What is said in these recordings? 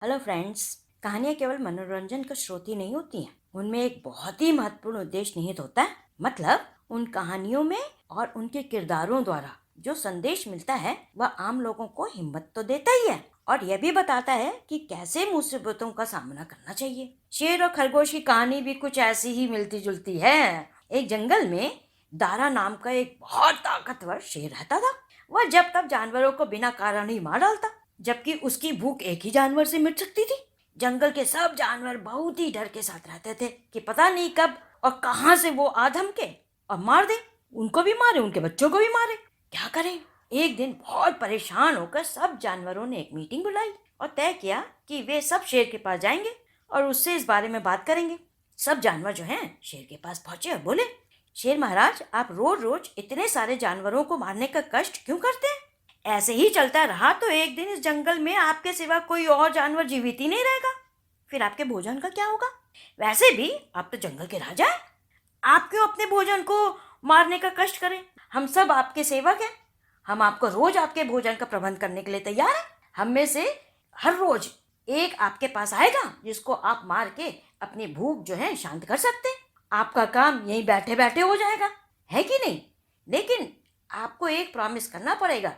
Hello friends. कहानियाँ केवल मनोरंजन का स्रोत ही नहीं होती हैं, उनमें एक बहुत ही महत्वपूर्ण उद्देश्य निहित होता है। मतलब उन कहानियों में और उनके किरदारों द्वारा जो संदेश मिलता है वह आम लोगों को हिम्मत तो देता ही है और यह भी बताता है कि कैसे मुसीबतों का सामना करना चाहिए। शेर और खरगोश की कहानी भी कुछ ऐसी ही मिलती जुलती है। एक जंगल में दारा नाम का एक बहुत ताकतवर शेर रहता था। वह जब तब जानवरों को बिना कारण ही मार डालता, जबकि उसकी भूख एक ही जानवर से मिट सकती थी। जंगल के सब जानवर बहुत ही डर के साथ रहते थे कि पता नहीं कब और कहां से वो आ धमके और मार दे, उनको भी मारे, उनके बच्चों को भी मारे। क्या करें? एक दिन बहुत परेशान होकर सब जानवरों ने एक मीटिंग बुलाई और तय किया कि वे सब शेर के पास जाएंगे और उससे इस बारे में बात करेंगे। सब जानवर जो हैं शेर के पास पहुंचे और बोले, शेर महाराज, आप रोज रोज इतने सारे जानवरों को मारने का कष्ट क्यों करते हैं? ऐसे ही चलता रहा तो एक दिन इस जंगल में आपके सिवा कोई और जानवर जीवित ही नहीं रहेगा। फिर आपके भोजन का क्या होगा? वैसे भी आप तो जंगल के राजा हैं। आप क्यों अपने भोजन को मारने का कष्ट करें? हम सब आपके सेवक हैं। हम आपको रोज आपके भोजन का प्रबंध करने के लिए तैयार हैं। हम में से हर रोज एक आपके पास आएगा जिसको आप मार के अपनी भूख जो है शांत कर सकते हैं। आपका काम यहीं बैठे बैठे हो जाएगा, है कि नहीं? लेकिन आपको एक प्रॉमिस करना पड़ेगा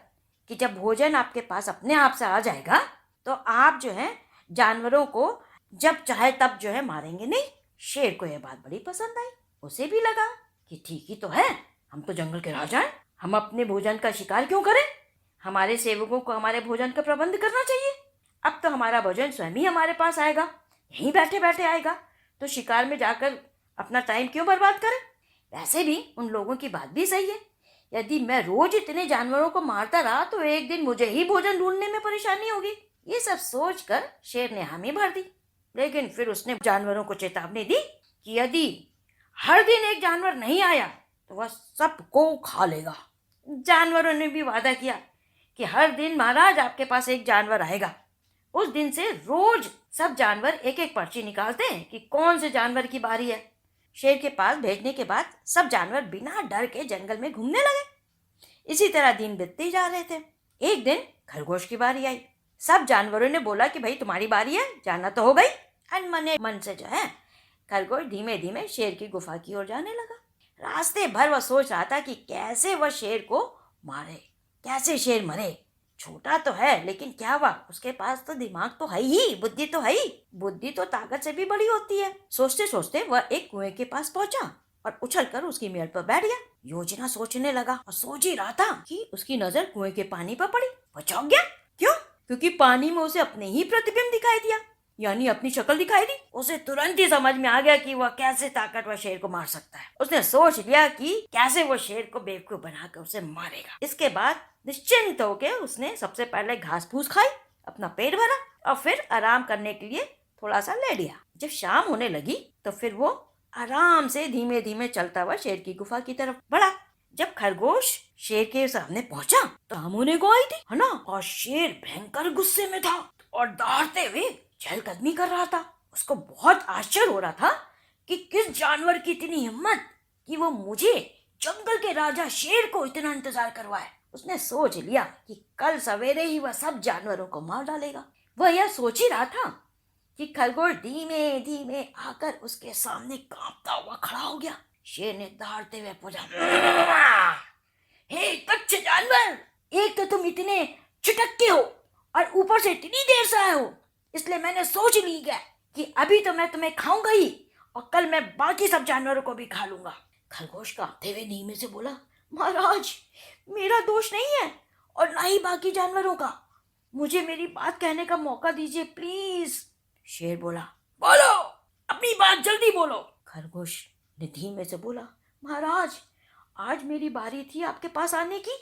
कि जब भोजन आपके पास अपने आप से आ जाएगा तो आप जो है जानवरों को जब चाहे तब जो है मारेंगे नहीं। शेर को यह बात बड़ी पसंद आई। उसे भी लगा कि ठीक ही तो है, हम तो जंगल के राजा हैं, हम अपने भोजन का शिकार क्यों करें? हमारे सेवकों को हमारे भोजन का प्रबंध करना चाहिए। अब तो हमारा भोजन स्वयं ही हमारे पास आएगा, यहीं बैठे बैठे आएगा, तो शिकार में जाकर अपना टाइम क्यों बर्बाद करें? वैसे भी उन लोगों की बात भी सही है। यदि मैं रोज इतने जानवरों को मारता रहा तो एक दिन मुझे ही भोजन ढूंढने में परेशानी होगी। ये सब सोचकर शेर ने हामी भर दी। लेकिन फिर उसने जानवरों को चेतावनी दी कि यदि हर दिन एक जानवर नहीं आया तो वह सबको खा लेगा। जानवरों ने भी वादा किया कि हर दिन महाराज आपके पास एक जानवर आएगा। उस दिन से रोज सब जानवर एक एक पर्ची निकालते हैं कि कौन से जानवर की बारी है। शेर के पास भेजने के बाद सब जानवर बिना डर के जंगल में घूमने लगे। इसी तरह दिन बीतते जा रहे थे। एक दिन खरगोश की बारी आई। सब जानवरों ने बोला कि भाई तुम्हारी बारी है, जाना तो हो गई। अनमने मन से जो है खरगोश धीमे धीमे शेर की गुफा की ओर जाने लगा। रास्ते भर वह सोच रहा था कि कैसे वह शेर को मारे, कैसे शेर मरे। छोटा तो है लेकिन क्या हुआ, उसके पास तो दिमाग तो है ही, बुद्धि तो है ही। बुद्धि तो ताकत से भी बड़ी होती है। सोचते सोचते वह एक कुएं के पास पहुंचा और उछलकर उसकी मेड़ पर बैठ गया। योजना सोचने लगा और सोच ही रहा था कि उसकी नजर कुएं के पानी पर पड़ी। वह चौंक गया। क्यों? क्योंकि पानी में उसे अपने ही प्रतिबिंब दिखाई दिया, यानी अपनी शक्ल दिखाई दी। उसे तुरंत ही समझ में आ गया कि वह कैसे ताकतवर शेर को मार सकता है। उसने सोच लिया कि कैसे वो शेर को बेवकूफ बनाकर उसे मारेगा। इसके बाद निश्चिंत होकर उसने सबसे पहले घास फूस खाई, अपना पेट भरा और फिर आराम करने के लिए थोड़ा सा लेट गया। जब शाम होने लगी तो फिर वो आराम से धीमे धीमे चलता हुआ शेर की गुफा की तरफ बढ़ा। जब खरगोश शेर के सामने पहुंचा तो शाम होने को आई थी, है ना? और शेर भयंकर गुस्से में था और दौड़ते हुए चहलकदमी कर रहा था। उसको बहुत आश्चर्य हो रहा था कि किस जानवर की इतनी हिम्मत कि वो मुझे, जंगल के राजा शेर को, इतना इंतजार करवाए। उसने सोच लिया कि कल सवेरे ही वह सब जानवरों को मार डालेगा। वह यह सोच ही रहा था कि खरगोश धीमे धीमे आकर उसके सामने कांपता हुआ खड़ा हो गया। शेर ने दौड़ते हुए पूछा, हे तुच्छ जानवर, एक तो तुम इतने चुटक्के हो और ऊपर से इतनी देर से आए हो, इसलिए मैंने सोच ली है कि अभी तो मैं तुम्हें खाऊंगा ही और कल मैं बाकी सब जानवरों को भी खा लूंगा। खरगोश कांपते हुए धीमे से बोला, महाराज, मेरा दोष नहीं है और ना ही बाकी जानवरों का। मुझे मेरी बात कहने का मौका दीजिए प्लीज। शेर बोला, बोलो, अपनी बात जल्दी बोलो। खरगोश ने धीमे से बोला, महाराज, आज मेरी बारी थी आपके पास आने की।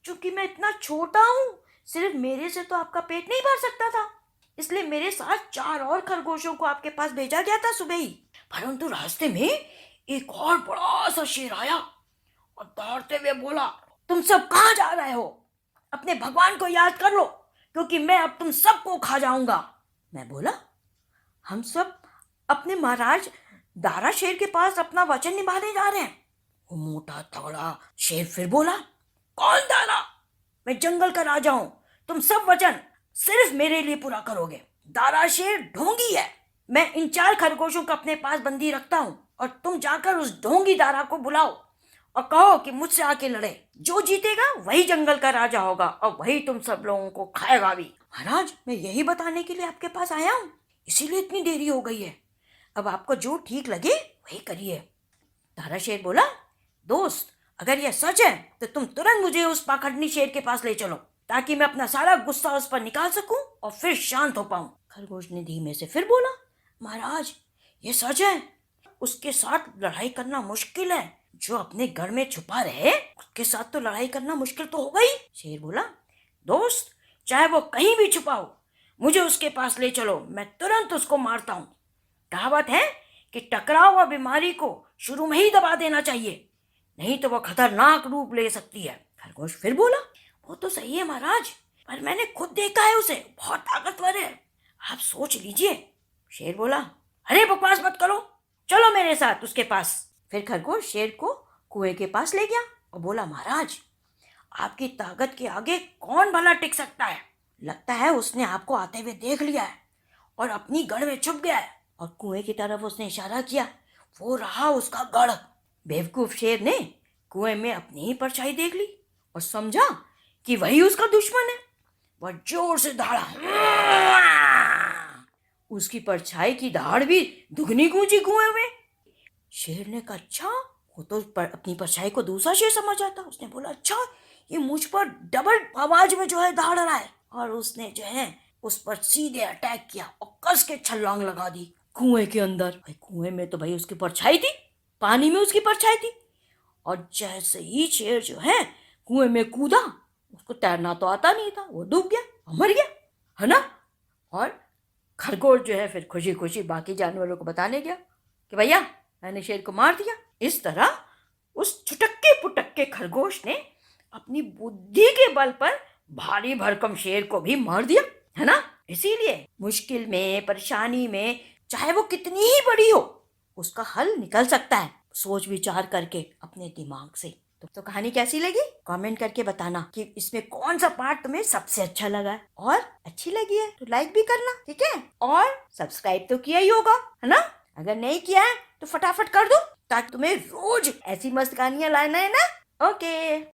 चूंकि मैं इतना छोटा हूँ, सिर्फ मेरे से तो आपका पेट नहीं भर सकता था, इसलिए मेरे साथ 4 और खरगोशों को आपके पास भेजा गया था सुबह ही। परंतु रास्ते में एक और बड़ा सा शेर आया और दौड़ते हुए बोला, तुम सब कहाँ जा रहे हो? अपने भगवान को याद कर लो, क्योंकि मैं अब तुम सबको खा जाऊंगा। मैं बोला, हम सब अपने महाराज दारा शेर के पास अपना वचन निभाने जा रहे हैं। वो मोटा तगड़ा शेर फिर बोला, कौन दारा? मैं जंगल का राजा हूं, तुम सब वचन सिर्फ मेरे लिए पूरा करोगे। दारा शेर ढोंगी है। मैं इन 4 खरगोशों को अपने पास बंदी रखता हूँ और तुम जाकर उस ढोंगी दारा को बुलाओ और कहो कि मुझसे आके लड़े। जो जीतेगा वही जंगल का राजा होगा और वही तुम सब लोगों को खाएगा भी। महाराज, मैं यही बताने के लिए आपके पास आया हूँ, इसीलिए इतनी देरी हो गई है। अब आपको जो ठीक लगे वही करिए। दारा शेर बोला, दोस्त, अगर यह सच है तो तुम तुरंत मुझे उस पाखंडी शेर के पास ले चलो ताकि मैं अपना सारा गुस्सा उस पर निकाल सकूं और फिर शांत हो पाऊं। खरगोश ने धीमे से फिर बोला, महाराज, ये सच है। उसके साथ लड़ाई करना मुश्किल है। जो अपने घर में छुपा रहे उसके साथ तो लड़ाई करना मुश्किल तो होगा ही। शेर बोला, दोस्त, चाहे वो कहीं भी छुपा हो, मुझे उसके पास ले चलो, मैं तुरंत उसको मारता हूँ। कहावत है कि टकराव और बीमारी को शुरू में ही दबा देना चाहिए, नहीं तो वो खतरनाक रूप ले सकती है। खरगोश फिर बोला, वो तो सही है महाराज, पर मैंने खुद देखा है उसे, बहुत ताकतवर है, आप सोच लीजिए। शेर बोला, अरे बकवास मत करो, चलो मेरे साथ उसके पास। फिर खरगोश शेर को कुएं के पास ले गया और बोला, महाराज, आपकी ताकत के आगे कौन भला टिक सकता है। लगता है उसने आपको आते हुए देख लिया है और अपनी गढ़ में छुप गया है। और कुएं की तरफ उसने इशारा किया, वो रहा उसका गढ़। बेवकूफ शेर ने कुएं में अपनी ही परछाई देख ली और समझा कि वही उसका दुश्मन है। वह जोर से दहाड़ा, उसकी परछाई की दहाड़ भी दुगनी गूंजी कुएं में। शेर ने कहा, अच्छा, वो तो अपनी परछाई को दूसरा शेर समझ आता। उसने बोला, अच्छा, ये मुझ पर डबल आवाज में जो है दहाड़ रहा है। और उसने जो है उस पर सीधे अटैक किया और कस के छलांग लगा दी कुएं के अंदर। भाई कुएं में तो भाई उसकी परछाई थी, पानी में उसकी परछाई थी। और जैसे ही शेर जो है कुएं में कूदा, उसको तैरना तो आता नहीं था, वो डूब गया, मर गया, है ना। और खरगोश जो है फिर खुशी खुशी बाकी जानवरों को बताने गया कि भैया, मैंने शेर को मार दिया। इस तरह उस छुटक्के पुटक्के खरगोश ने अपनी बुद्धि के बल पर भारी भरकम शेर को भी मार दिया, है ना। इसीलिए मुश्किल में, परेशानी में, चाहे वो कितनी ही बड़ी हो, उसका हल निकल सकता है सोच विचार करके अपने दिमाग से। तो कहानी कैसी लगी कमेंट करके बताना कि इसमें कौन सा पार्ट तुम्हें सबसे अच्छा लगा है। और अच्छी लगी है तो लाइक भी करना, ठीक है। और सब्सक्राइब तो किया ही होगा, है ना। अगर नहीं किया है तो फटाफट कर दो ताकि तुम्हें रोज ऐसी मस्त कहानियां लाना है ना। ओके।